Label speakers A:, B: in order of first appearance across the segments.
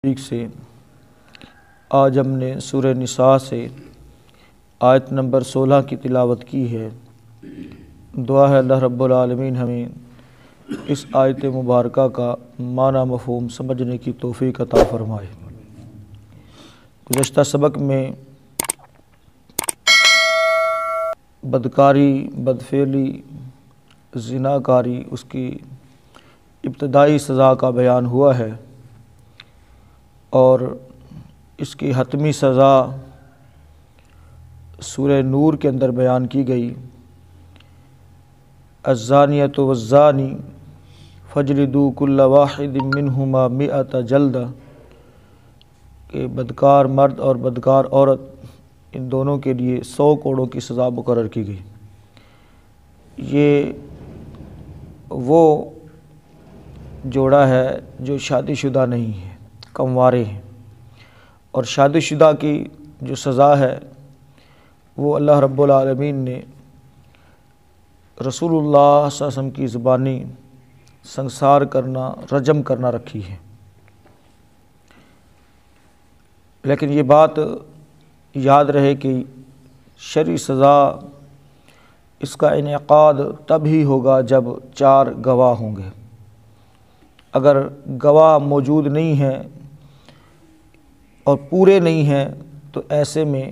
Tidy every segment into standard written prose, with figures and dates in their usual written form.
A: ٹھیک سے آج ہم نے سورہ نساء سے آیت نمبر 16 کی تلاوت کی ہے۔ دعا ہے اللہ رب العالمین ہمیں اس آیت مبارکہ کا معنی مفہوم سمجھنے کی توفیق عطا فرمائے۔ گزشتہ سبق میں بدکاری، بدفعلی، زناکاری اس کی ابتدائی سزا کا بیان ہوا ہے اور اس کی حتمی سزا سورہ نور کے اندر بیان کی گئی۔ الزانیۃ والزانی فاجلدوا کل واحد منہما 100 جلدہ کہ بدکار مرد اور بدکار عورت ان دونوں کے لیے 100 کوڑوں کی سزا مقرر کی گئی۔ یہ وہ جوڑا ہے جو شادی شدہ نہیں ہے، کنوارے ہیں، اور شادی شدہ کی جو سزا ہے وہ اللہ رب العالمین نے رسول اللہ صلی اللہ علیہ وسلم کی زبانی سنسار کرنا، رجم کرنا رکھی ہے۔ لیکن یہ بات یاد رہے کہ شرعی سزا اس کا انعقاد تب ہی ہوگا جب 4 گواہ ہوں گے۔ اگر گواہ موجود نہیں ہیں اور پورے نہیں ہیں تو ایسے میں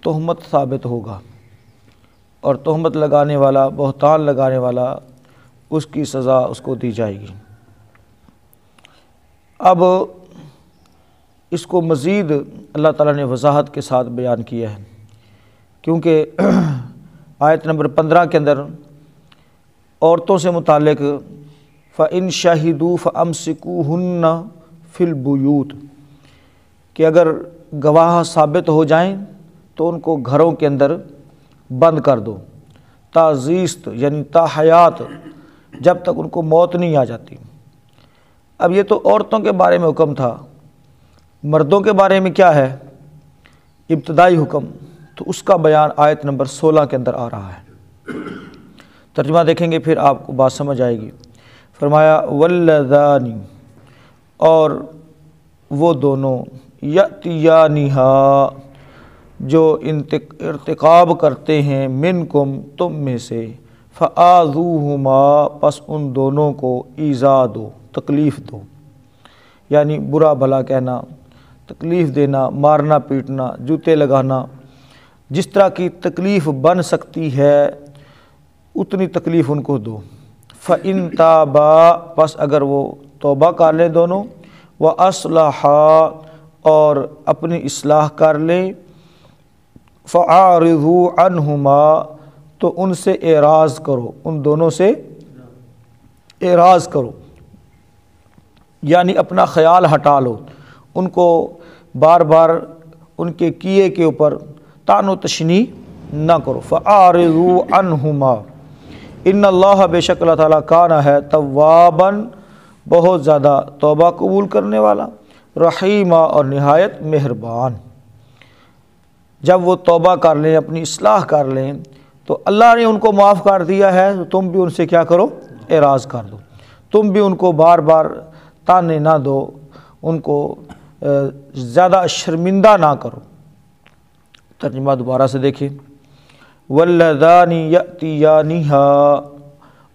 A: تہمت ثابت ہوگا، اور تہمت لگانے والا، بہتان لگانے والا، اس کی سزا اس کو دی جائے گی۔ اب اس کو مزید اللہ تعالیٰ نے وضاحت کے ساتھ بیان کیا ہے، کیونکہ آیت نمبر 15 کے اندر عورتوں سے متعلق فَإِن شَهِدُوا فَأَمْسِكُوهُنَّ فِي الْبُيُوتِ کہ اگر گواہ ثابت ہو جائیں تو ان کو گھروں کے اندر بند کر دو، تا زیست یعنی تا حیات، جب تک ان کو موت نہیں آ جاتی۔ اب یہ تو عورتوں کے بارے میں حکم تھا، مردوں کے بارے میں کیا ہے؟ ابتدائی حکم، تو اس کا بیان آیت نمبر 16 کے اندر آ رہا ہے۔ ترجمہ دیکھیں گے پھر آپ کو بات سمجھ آئے گی۔ فرمایا واللذانی، اور وہ دونوں، یأتیانہا جو ارتکاب کرتے ہیں، منکم تم میں سے، فآذوہما پس ان دونوں کو ایذا دو، تکلیف دو، یعنی برا بھلا کہنا، تکلیف دینا، مارنا پیٹنا، جوتے لگانا، جس طرح کی تکلیف بن سکتی ہے اتنی تکلیف ان کو دو۔ فَإِن تَابَا پس اگر وہ توبہ کر لیں دونوں، وَأَصْلَحَا اور اپنی اصلاح کر لیں، فَأَعْرِضُوا عَنْهُمَا تو ان سے اعراض کرو، ان دونوں سے اعراض کرو، یعنی اپنا خیال ہٹا لو، ان کو بار بار ان کے کیے کے اوپر طعن و تشنیع نہ کرو۔ فَأَعْرِضُوا عَنْهُمَا ان اللہ بے شک اللہ تعالیٰ کانا ہے تواباً بہت زیادہ توبہ قبول کرنے والا، رحیمہ اور نہایت مہربان۔ جب وہ توبہ کر لیں، اپنی اصلاح کر لیں تو اللہ نے ان کو معاف کر دیا ہے، تو تم بھی ان سے کیا کرو؟ اعراض کر دو، تم بھی ان کو بار بار تانے نہ دو، ان کو زیادہ شرمندہ نہ کرو۔ ترجمہ دوبارہ سے دیکھیں، واللذان یأتیانہا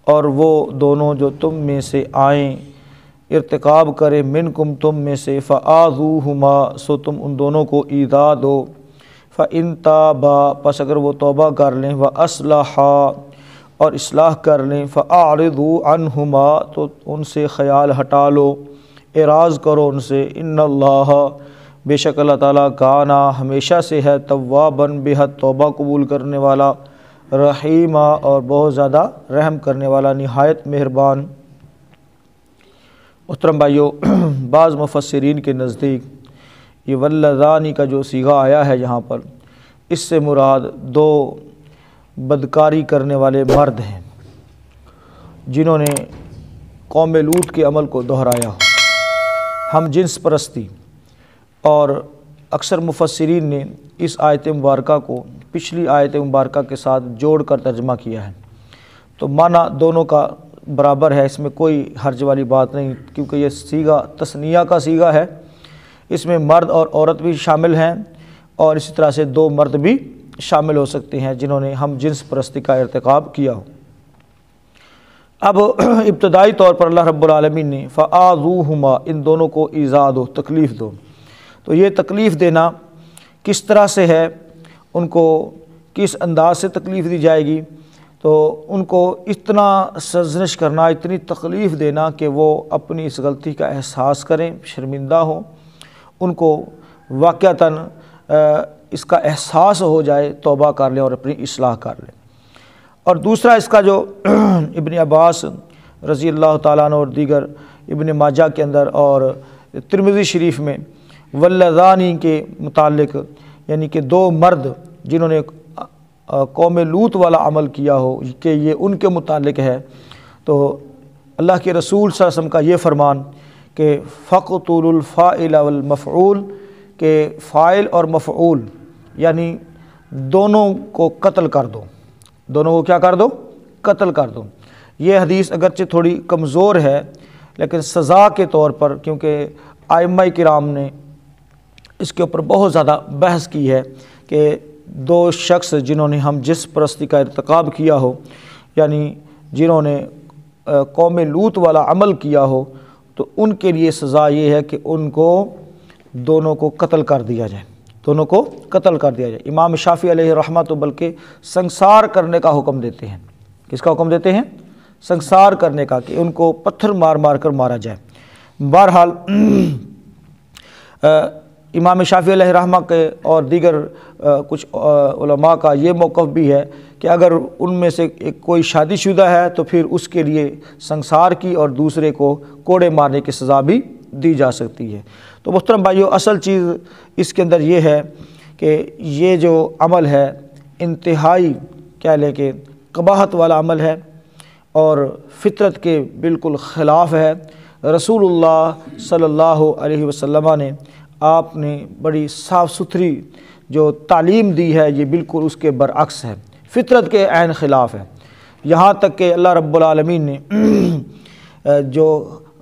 A: اور وہ دونوں جو تم میں سے آئیں، ارتکاب کریں، منکم تم میں سے، فآذوہما سو تم ان دونوں کو ایذا دو، فإن تابا پس اگر وہ توبہ کر لیں، وأصلحا اور اصلاح کر لیں، فأعرضوا عنہما تو ان سے خیال ہٹا لو، اعراض کرو ان سے، ان اللہ بے شک اللہ تعالیٰ کانا ہمیشہ سے ہے تواباً بے حد توبہ قبول کرنے والا، رحیمہ اور بہت زیادہ رحم کرنے والا، نہایت مہربان۔ محترم بھائیو، بعض مفسرین کے نزدیک یہ واللذانی کا جو صیغہ آیا ہے یہاں پر، اس سے مراد 2 بدکاری کرنے والے مرد ہیں جنہوں نے قوم لوط کے عمل کو دہرایا ہو، ہم جنس پرستی۔ اور اکثر مفسرین نے اس آیت مبارکہ کو پچھلی آیت مبارکہ کے ساتھ جوڑ کر ترجمہ کیا ہے، تو معنی دونوں کا برابر ہے، اس میں کوئی حرج والی بات نہیں، کیونکہ یہ صیغہ تثنیہ کا صیغہ ہے اس میں مرد اور عورت بھی شامل ہیں، اور اسی طرح سے 2 مرد بھی شامل ہو سکتے ہیں جنہوں نے ہم جنس پرستی کا ارتکاب کیا ہو۔ اب ابتدائی طور پر اللہ رب العالمین نے فآذوہما، ان دونوں کو ایذا دو، تکلیف دو۔ تو یہ تکلیف دینا کس طرح سے ہے، ان کو کس انداز سے تکلیف دی جائے گی؟ تو ان کو اتنا سرزنش کرنا، اتنی تکلیف دینا کہ وہ اپنی اس غلطی کا احساس کریں، شرمندہ ہوں، ان کو واقعتاً اس کا احساس ہو جائے، توبہ کر لیں اور اپنی اصلاح کر لیں۔ اور دوسرا اس کا جو ابن عباس رضی اللہ تعالیٰ عنہ اور دیگر ابن ماجہ کے اندر اور ترمذی شریف میں واللذانی کے متعلق، یعنی کہ 2 مرد جنہوں نے قوم لوط والا عمل کیا ہو کہ یہ ان کے متعلق ہے، تو اللہ کے رسول صلی اللہ علیہ وسلم کا یہ فرمان کہ فَقْتُلُوا الْفَاعِلَ وَالْمَفْعُولَ، کہ فاعل اور مفعول یعنی دونوں کو قتل کر دو، دونوں کو کیا کر دو؟ قتل کر دو۔ یہ حدیث اگرچہ تھوڑی کمزور ہے، لیکن سزا کے طور پر، کیونکہ ائمہ کرام نے اس کے اوپر بہت زیادہ بحث کی ہے کہ 2 شخص جنہوں نے ہم جنس پرستی کا ارتکاب کیا ہو، یعنی جنہوں نے قوم لوط والا عمل کیا ہو، تو ان کے لیے سزا یہ ہے کہ ان کو دونوں کو قتل کر دیا جائے، دونوں کو قتل کر دیا جائے۔ امام شافعی علیہ رحمہ تو بلکہ سنسار کرنے کا حکم دیتے ہیں۔ کس کا حکم دیتے ہیں؟ سنسار کرنے کا، کہ ان کو پتھر مار مار کر مارا جائے۔ بہرحال امام شافعی علیہ رحمہ کے اور دیگر کچھ علماء کا یہ موقف بھی ہے کہ اگر ان میں سے کوئی شادی شدہ ہے تو پھر اس کے لیے سنسار کی اور دوسرے کو کوڑے مارنے کی سزا بھی دی جا سکتی ہے۔ تو محترم بھائیو، اصل چیز اس کے اندر یہ ہے کہ یہ جو عمل ہے انتہائی کہہ لیں کہ قباحت والا عمل ہے اور فطرت کے بالکل خلاف ہے۔ رسول اللہ صلی اللہ علیہ وسلم نے آپ نے بڑی صاف ستھری جو تعلیم دی ہے، یہ بالکل اس کے برعکس ہے، فطرت کے عین خلاف ہے۔ یہاں تک کہ اللہ رب العالمین نے جو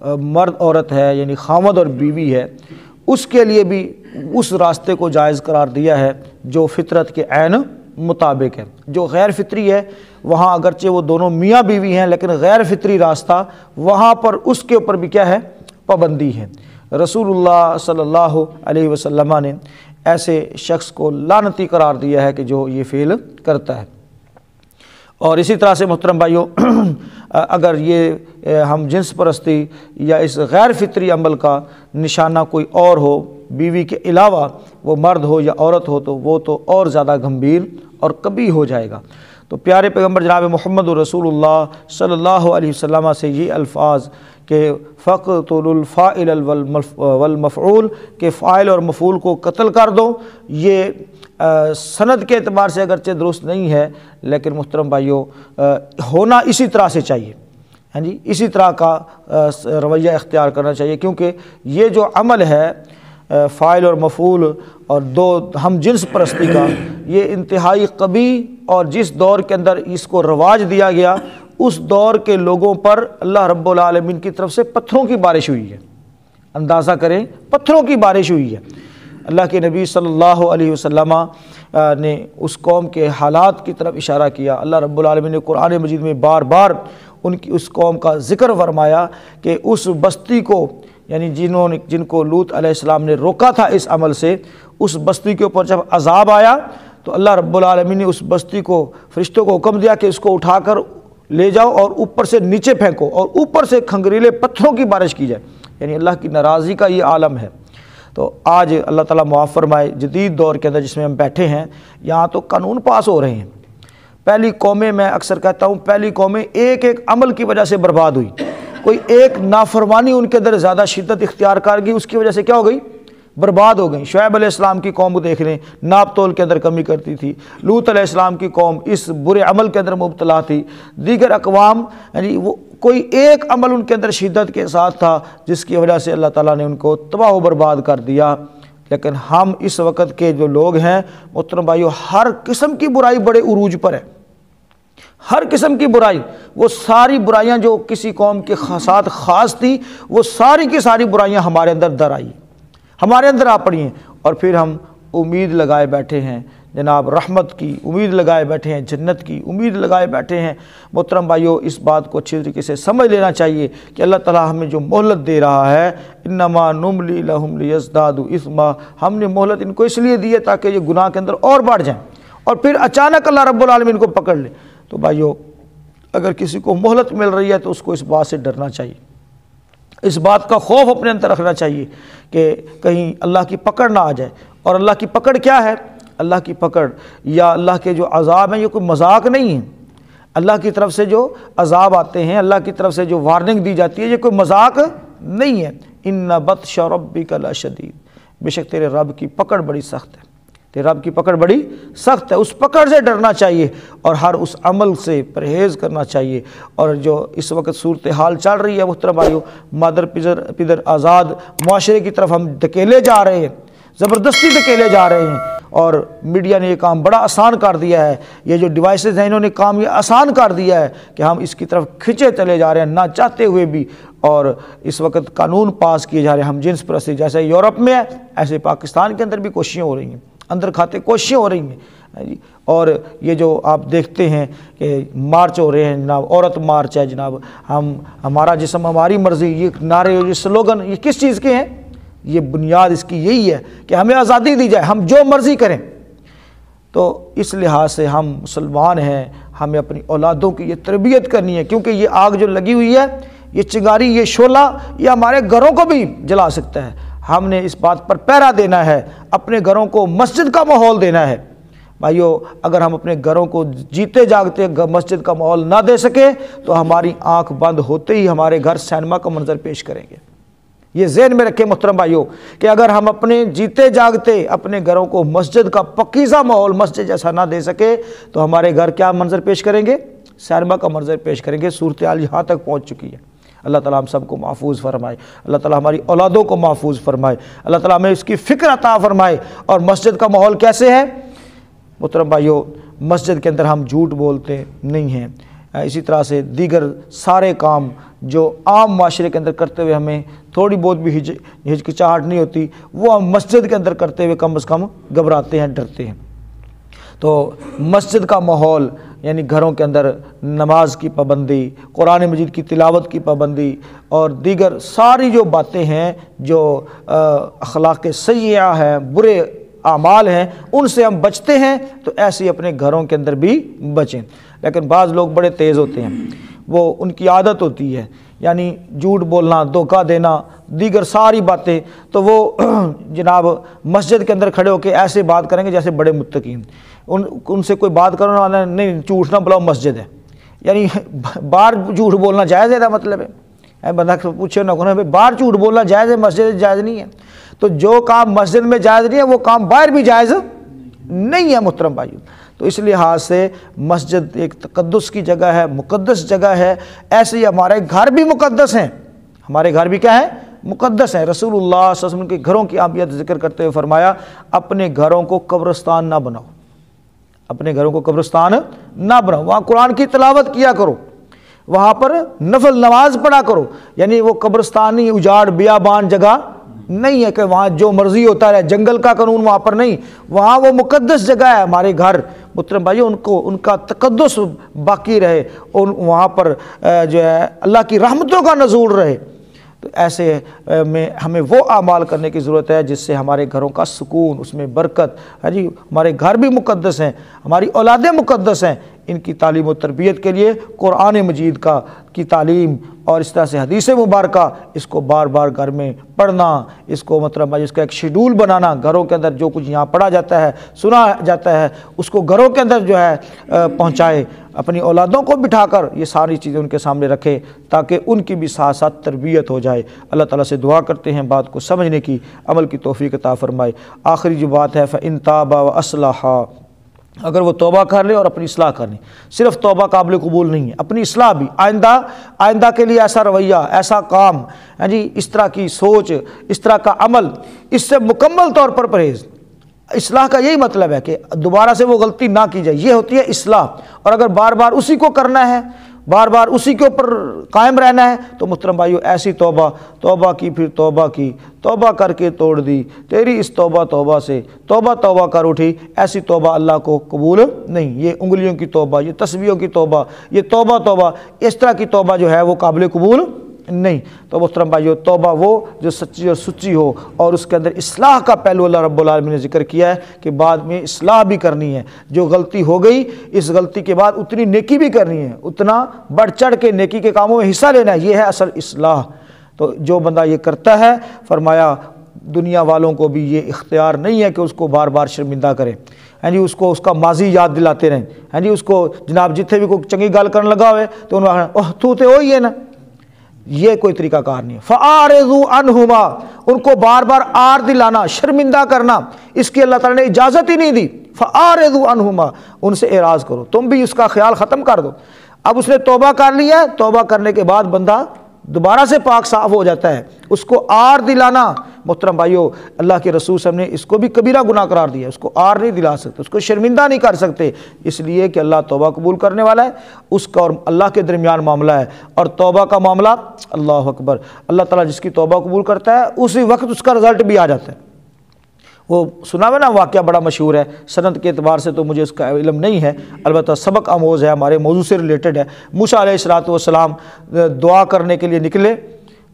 A: مرد عورت ہے، یعنی خاوند اور بیوی ہے، اس کے لیے بھی اس راستے کو جائز قرار دیا ہے جو فطرت کے عین مطابق ہے۔ جو غیر فطری ہے وہاں اگرچہ وہ دونوں میاں بیوی ہیں، لیکن غیر فطری راستہ وہاں پر اس کے اوپر بھی کیا ہے؟ پابندی ہے۔ رسول اللہ صلی اللہ علیہ وسلم نے ایسے شخص کو لعنتی قرار دیا ہے کہ جو یہ فعل کرتا ہے۔ اور اسی طرح سے محترم بھائیو، اگر یہ ہم جنس پرستی یا اس غیر فطری عمل کا نشانہ کوئی اور ہو، بیوی کے علاوہ وہ مرد ہو یا عورت ہو، تو وہ تو اور زیادہ گمبھیر اور قبیح ہو جائے گا۔ تو پیارے پیغمبر جناب محمد رسول اللہ صلی اللہ علیہ وسلم سے یہ الفاظ کہ فَقْتُلُوا الْفَاعِلَ وَالْمَفْعُولَ، کہ فاعل اور مفعول کو قتل کر دو، یہ سند کے اعتبار سے اگرچہ درست نہیں ہے، لیکن محترم بھائیو ہونا اسی طرح سے چاہیے، ہاں جی، اسی طرح کا رویہ اختیار کرنا چاہیے، کیونکہ یہ جو عمل ہے فاعل اور مفعول اور 2 ہم جنس پرستی کا، یہ انتہائی قبیح، اور جس دور کے اندر اس کو رواج دیا گیا اس دور کے لوگوں پر اللہ رب العالمین کی طرف سے پتھروں کی بارش ہوئی ہے۔ اندازہ کریں، پتھروں کی بارش ہوئی ہے۔ اللہ کے نبی صلی اللہ علیہ وسلم نے اس قوم کے حالات کی طرف اشارہ کیا۔ اللہ رب العالمین نے قرآن مجید میں بار بار اس قوم کا ذکر فرمایا کہ اس بستی کو، یعنی جن کو لوط علیہ السلام نے روکا تھا اس عمل سے، اس بستی کے اوپر جب عذاب آیا تو اللہ رب العالمین نے اس بستی کو، فرشتوں کو حکم دیا کہ اس کو اٹھا کر لے جاؤ اور اوپر سے نیچے پھینکو اور اوپر سے کھنگریلے پتھروں کی بارش کی جائے، یعنی اللہ کی ناراضی کا یہ عالم ہے۔ تو آج اللہ تعالیٰ معاف فرمائے، جدید دور کے اندر جس میں ہم بیٹھے ہیں، یہاں تو قانون پاس ہو رہے ہیں۔ پہلی قومیں، میں اکثر کہتا ہوں، پہلی قومیں ایک ایک عمل کی وجہ سے برباد ہوئی۔ کوئی ایک نافرمانی ان کے اندر زیادہ شدت اختیار کر گئی، اس کی وجہ سے کیا ہو گئی؟ برباد ہو گئیں۔ شعیب علیہ السلام کی قوم کو دیکھ لیں، ناپ تول کے اندر کمی کرتی تھی۔ لوط علیہ السلام کی قوم اس برے عمل کے اندر مبتلا تھی۔ دیگر اقوام، یعنی وہ کوئی ایک عمل ان کے اندر شدت کے ساتھ تھا جس کی وجہ سے اللہ تعالیٰ نے ان کو تباہ و برباد کر دیا۔ لیکن ہم اس وقت کے جو لوگ ہیں محترم بھائیو، ہر قسم کی برائی بڑے عروج پر ہے، ہر قسم کی برائی، وہ ساری برائیاں جو کسی قوم کے ساتھ خاص تھی، وہ ساری کی ساری برائیاں ہمارے اندر در آئی۔ ہمارے اندر آ پڑی ہیں، اور پھر ہم امید لگائے بیٹھے ہیں جناب رحمت کی، امید لگائے بیٹھے ہیں جنت کی، امید لگائے بیٹھے ہیں۔ محترم بھائیو، اس بات کو اچھی طریقے سے سمجھ لینا چاہیے کہ اللہ تعالیٰ ہمیں جو مہلت دے رہا ہے، انما نملی لہم لیزدادوا اثما، ہم نے مہلت ان کو اس لیے دی ہے تاکہ یہ گناہ کے اندر اور بڑھ جائیں، اور پھر اچانک اللہ رب العالمین کو پکڑ لے۔ تو بھائیو، اگر کسی کو مہلت مل رہی ہے تو اس کو اس بات سے ڈرنا چاہیے، اس بات کا خوف اپنے اندر رکھنا چاہیے کہ کہیں اللہ کی پکڑ نہ آ جائے۔ اور اللہ کی پکڑ کیا ہے؟ اللہ کی پکڑ یا اللہ کے جو عذاب ہیں یہ کوئی مذاق نہیں ہے۔ اللہ کی طرف سے جو عذاب آتے ہیں، اللہ کی طرف سے جو وارننگ دی جاتی ہے، یہ کوئی مذاق نہیں ہے۔ ان بطش ربک لشدید، بے شک تیرے رب کی پکڑ بڑی سخت ہے، تیرے رب کی پکڑ بڑی سخت ہے۔ اس پکڑ سے ڈرنا چاہیے اور ہر اس عمل سے پرہیز کرنا چاہیے۔ اور جو اس وقت صورتحال چل رہی ہے محترم بھائیو، مادر پدر آزاد معاشرے کی طرف ہم دھکیلے جا رہے ہیں، زبردستی دھکیلے جا رہے ہیں، اور میڈیا نے یہ کام بڑا آسان کر دیا ہے، یہ جو ڈیوائسز ہیں انہوں نے کام یہ آسان کر دیا ہے کہ ہم اس کی طرف کھنچے چلے جا رہے ہیں نہ چاہتے ہوئے بھی۔ اور اس وقت قانون پاس کیے جا رہے ہیں ہم جنس پرستی، جیسے یورپ میں ہے ایسے پاکستان کے اندر بھی کوششیں ہو رہی ہیں، اندر کھاتے کوششیں ہو رہی ہیں۔ اور یہ جو آپ دیکھتے ہیں کہ مارچ ہو رہے ہیں جناب، عورت مارچ ہے جناب، ہمارا جسم ہماری مرضی، یہ نعرے یہ سلوگن یہ کس چیز کے ہیں؟ یہ بنیاد اس کی یہی ہے کہ ہمیں آزادی دی جائے، ہم جو مرضی کریں۔ تو اس لحاظ سے ہم مسلمان ہیں، ہمیں اپنی اولادوں کی یہ تربیت کرنی ہے، کیونکہ یہ آگ جو لگی ہوئی ہے، یہ چنگاری، یہ شعلہ، یہ ہمارے گھروں کو بھی جلا سکتا ہے۔ ہم نے اس بات پر پہرا دینا ہے، اپنے گھروں کو مسجد کا ماحول دینا ہے۔ بھائیو، اگر ہم اپنے گھروں کو جیتے جاگتے مسجد کا ماحول نہ دے سکے تو ہماری آنکھ بند ہوتے ہی ہمارے گھر سینما کا منظر پیش کریں گے۔ یہ ذہن میں رکھیں محترم بھائیو کہ اگر ہم اپنے جیتے جاگتے اپنے گھروں کو مسجد کا پکیزہ ماحول مسجد جیسا نہ دے سکے تو ہمارے گھر کیا منظر پیش کریں گے؟ سینما کا منظر پیش کریں گے۔ صورتحال یہاں تک پہنچ چکی ہے۔ اللہ تعالیٰ ہم سب کو محفوظ فرمائے، اللہ تعالیٰ ہماری اولادوں کو محفوظ فرمائے، اللہ تعالیٰ ہمیں اس کی فکر عطا فرمائے۔ اور مسجد کا ماحول کیسے ہے محترم بھائیو؟ مسجد کے اندر ہم جھوٹ بولتے نہیں ہیں، اسی طرح سے دیگر سارے کام جو عام معاشرے کے اندر کرتے ہوئے ہمیں تھوڑی بہت بھی ہچکچاہٹ نہیں ہوتی، وہ ہم مسجد کے اندر کرتے ہوئے کم از کم گھبراتے ہیں، ڈرتے ہیں۔ تو مسجد کا ماحول یعنی گھروں کے اندر نماز کی پابندی، قرآن مجید کی تلاوت کی پابندی اور دیگر ساری جو باتیں ہیں جو اخلاق سیئہ ہیں، برے اعمال ہیں، ان سے ہم بچتے ہیں، تو ایسے اپنے گھروں کے اندر بھی بچیں۔ لیکن بعض لوگ بڑے تیز ہوتے ہیں، وہ ان کی عادت ہوتی ہے یعنی جھوٹ بولنا، دھوکہ دینا، دیگر ساری باتیں، تو وہ جناب مسجد کے اندر کھڑے ہو کے ایسے بات کریں گے جیسے بڑے متقین۔ ان سے کوئی بات کرنے والا نہیں، جھوٹ نہ بلاؤ مسجد ہے، یعنی باہر جھوٹ بولنا جائز ہے، مطلب ہے بندہ پوچھے نہ کوئی باہر جھوٹ بولنا جائز ہے، مسجد جائز نہیں ہے۔ تو جو کام مسجد میں جائز نہیں ہے وہ کام باہر بھی جائز نہیں ہے محترم بھائیو۔ تو اس لحاظ سے مسجد ایک تقدس کی جگہ ہے، مقدس جگہ ہے، ایسے ہی ہمارے گھر بھی مقدس ہیں، ہمارے گھر بھی کیا ہے؟ مقدس ہیں۔ رسول اللہ صلی اللہ علیہ وسلم کے گھروں کی اہمیت ذکر کرتے ہوئے فرمایا، اپنے گھروں کو قبرستان نہ بناؤ، اپنے گھروں کو قبرستان نہ بناؤ، وہاں قرآن کی تلاوت کیا کرو، وہاں پر نفل نماز پڑھا کرو، یعنی وہ قبرستانی اجاڑ بیابان جگہ نہیں ہے کہ وہاں جو مرضی ہوتا رہے، جنگل کا قانون وہاں پر نہیں، وہاں وہ مقدس جگہ ہے۔ ہمارے گھر محترم بھائیو ان کا تقدس باقی رہے، اور وہاں پر جو ہے اللہ کی رحمتوں کا نزول رہے۔ تو ایسے میں ہمیں وہ اعمال کرنے کی ضرورت ہے جس سے ہمارے گھروں کا سکون، اس میں برکت ہے جی۔ ہمارے گھر بھی مقدس ہیں، ہماری اولادیں مقدس ہیں، ان کی تعلیم و تربیت کے لیے قرآن مجید کی تعلیم اور اس طرح سے حدیث مبارکہ، اس کو بار بار گھر میں پڑھنا، اس کو مطلب اس کا ایک شیڈول بنانا، گھروں کے اندر جو کچھ یہاں پڑھا جاتا ہے، سنا جاتا ہے، اس کو گھروں کے اندر جو ہے پہنچائے، اپنی اولادوں کو بٹھا کر یہ ساری چیزیں ان کے سامنے رکھے تاکہ ان کی بھی ساتھ ساتھ تربیت ہو جائے۔ اللہ تعالیٰ سے دعا کرتے ہیں بات کو سمجھنے کی، عمل کی توفیق عطا فرمائے۔ آخری جو بات ہے فَإِن تَابَا وَأَصْلَحَا، اگر وہ توبہ کر لے اور اپنی اصلاح کر لیں، صرف توبہ قابل قبول نہیں ہے، اپنی اصلاح بھی، آئندہ کے لیے ایسا رویہ، ایسا کام جی، اس طرح کی سوچ، اس طرح کا عمل، اس سے مکمل طور پر پرہیز۔ اصلاح کا یہی مطلب ہے کہ دوبارہ سے وہ غلطی نہ کی جائے، یہ ہوتی ہے اصلاح۔ اور اگر بار بار اسی کو کرنا ہے، بار بار اسی کے اوپر قائم رہنا ہے، تو محترم بھائیو ایسی توبہ کی پھر توبہ کی، توبہ کر کے توڑ دی، تیری اس توبہ سے توبہ کر اٹھی، ایسی توبہ اللہ کو قبول نہیں۔ یہ انگلیوں کی توبہ، یہ تسبیحوں کی توبہ، یہ توبہ اس طرح کی توبہ جو ہے وہ قابل قبول نہیں۔ تو محترم بھائیو توبہ وہ جو سچی اور سچی ہو، اور اس کے اندر اصلاح کا پہلو اللہ رب العالمین نے ذکر کیا ہے کہ بعد میں اصلاح بھی کرنی ہے، جو غلطی ہو گئی اس غلطی کے بعد اتنی نیکی بھی کرنی ہے، اتنا بڑھ چڑھ کے نیکی کے کاموں میں حصہ لینا ہے، یہ ہے اصل اصلاح۔ تو جو بندہ یہ کرتا ہے، فرمایا دنیا والوں کو بھی یہ اختیار نہیں ہے کہ اس کو بار بار شرمندہ کرے، ہاں جی، اس کو اس کا ماضی یاد دلاتے رہیں، ہاں جی، اس کو جناب جتنے بھی کوئی چنگی گل کرنے لگا ہوئے تو انہوں نے کہا اوہ تو تے وہی ہے نا، یہ کوئی طریقہ کار نہیں ہے۔ فَأَعْرِضُوا عَنْهُمَا، ان کو بار بار آر دلانا، شرمندہ کرنا، اس کی اللہ تعالیٰ نے اجازت ہی نہیں دی۔ فَأَعْرِضُوا عَنْهُمَا، ان سے اعراض کرو، تم بھی اس کا خیال ختم کر دو۔ اب اس نے توبہ کر لیا ہے، توبہ کرنے کے بعد بندہ دوبارہ سے پاک صاف ہو جاتا ہے، اس کو آر دلانا، محترم بھائیو اللہ کے رسول صلی اللہ علیہ وسلم نے اس کو بھی کبیرہ گناہ قرار دیا، اس کو آر نہیں دلا سکتے، اس کو شرمندہ نہیں کر سکتے، اس لیے کہ اللہ توبہ قبول کرنے والا ہے، اس کا اور اللہ کے درمیان معاملہ ہے، اور توبہ کا معاملہ اللہ اکبر، اللہ تعالیٰ جس کی توبہ قبول کرتا ہے اسی وقت اس کا رزلٹ بھی آ جاتا ہے۔ وہ سنا ہوا نا واقعہ بڑا مشہور ہے، سند کے اعتبار سے تو مجھے اس کا علم نہیں ہے، البتہ سبق آموز ہے، ہمارے موضوع سے ریلیٹڈ ہے۔ موسیٰ علیہ السلام دعا کرنے کے لیے نکلے،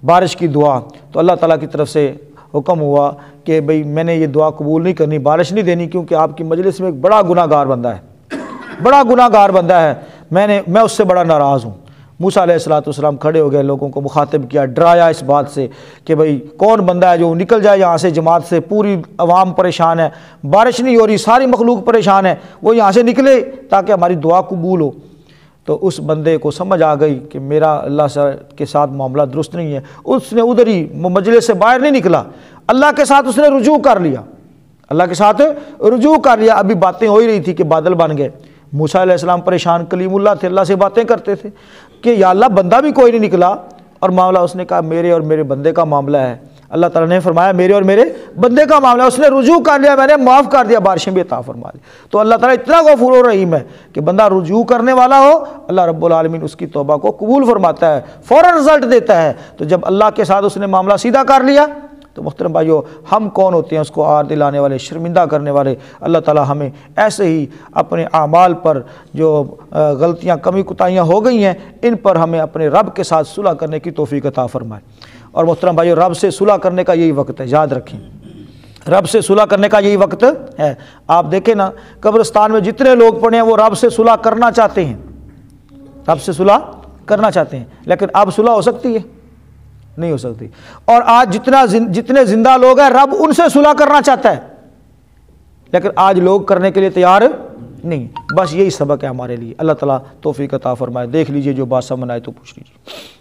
A: بارش کی دعا، تو اللہ تعالیٰ کی طرف سے حکم ہوا کہ بھئی میں نے یہ دعا قبول نہیں کرنی، بارش نہیں دینی، کیونکہ آپ کی مجلس میں ایک بڑا گناہ گار بندہ ہے، بڑا گناہ گار بندہ ہے، میں اس سے بڑا ناراض ہوں۔ موسیٰ علیہ السلام کھڑے ہو گئے، لوگوں کو مخاطب کیا، ڈرایا اس بات سے کہ بھئی کون بندہ ہے جو نکل جائے یہاں سے جماعت سے، پوری عوام پریشان ہے، بارش نہیں ہو رہی، ساری مخلوق پریشان ہے، وہ یہاں سے نکلے تاکہ ہماری دعا قبول ہو۔ تو اس بندے کو سمجھ آ گئی کہ میرا اللہ کے ساتھ معاملہ درست نہیں ہے، اس نے ادھر ہی مجلس سے باہر نہیں نکلا، اللہ کے ساتھ اس نے رجوع کر لیا، اللہ کے ساتھ رجوع کر لیا۔ ابھی باتیں ہو ہی رہی تھی کہ بادل بن گئے، موسیٰ علیہ السلام پریشان، کلیم اللہ تھے، اللہ سے باتیں کرتے تھے کہ یا اللہ بندہ بھی کوئی نہیں نکلا، اور معاملہ اس نے کہا میرے اور میرے بندے کا معاملہ ہے۔ اللہ تعالیٰ نے فرمایا میرے اور میرے بندے کا معاملہ، اس نے رجوع کر لیا، میں نے معاف کر دیا، بارشیں بھی عطا فرما لی۔ تو اللہ تعالیٰ اتنا غفور و رحیم ہے کہ بندہ رجوع کرنے والا ہو، اللہ رب العالمین اس کی توبہ کو قبول فرماتا ہے، فوراً رزلٹ دیتا ہے۔ تو جب اللہ کے ساتھ اس نے معاملہ سیدھا کر لیا تو محترم بھائیو ہم کون ہوتے ہیں اس کو آر دلانے والے، شرمندہ کرنے والے؟ اللہ تعالیٰ ہمیں ایسے ہی اپنے اعمال پر جو غلطیاں کمی کوتاہیاں ہو گئی ہیں ان پر ہمیں اپنے رب کے ساتھ صلح کرنے کی توفیق عطا فرمائے۔ اور محترم بھائیو رب سے صلح کرنے کا یہی وقت ہے، یاد رکھیں، رب سے صلح کرنے کا یہی وقت ہے۔ آپ دیکھیں نا قبرستان میں جتنے لوگ پڑے ہیں وہ رب سے صلح کرنا چاہتے ہیں، رب سے صلح کرنا چاہتے ہیں، لیکن اب صلح ہو سکتی ہے؟ نہیں ہو سکتی۔ اور آج جتنے زندہ لوگ ہیں رب ان سے صلح کرنا چاہتا ہے، لیکن آج لوگ کرنے کے لیے تیار نہیں۔ بس یہی سبق ہے ہمارے لیے، اللہ تعالیٰ توفیق عطا فرمائے۔ دیکھ لیجئے جو بات سمجھ آئے تو پوچھ لیجیے۔